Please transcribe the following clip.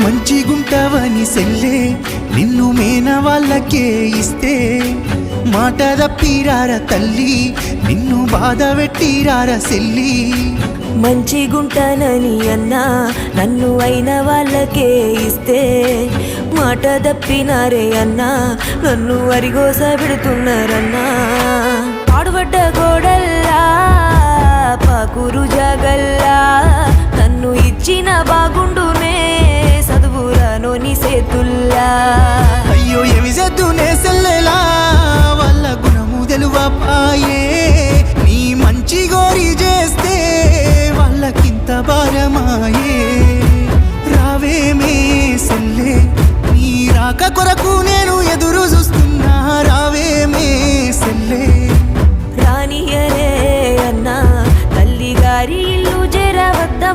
మంచిగుంటావని సెల్లే నిన్ను మేన వాళ్ళకే ఇస్తే మాట తప్పిరార తల్లి నిన్ను బాధ పెట్టిరార సెల్లి మంచిగుంటానని అన్నా నన్ను అయిన వాళ్ళకే ఇస్తే మాట తప్పినారే అన్నా నన్ను వరిగోస పెడుతున్నారన్నా పాడుబడ్డ గోడల్లా పాకురు జాగల్లా నన్ను ఇచ్చిన బాగుండునే చదువురానోని సేతుల్లా అయ్యో ఏమి చేద్దునే సెల్లెలా వాళ్ళ గుణము తెలువపాయే నీ మంచి గోరి చేస్తే వాళ్ళకింత భారమాయే రావేమే సెల్లే నీ రాక కొరకు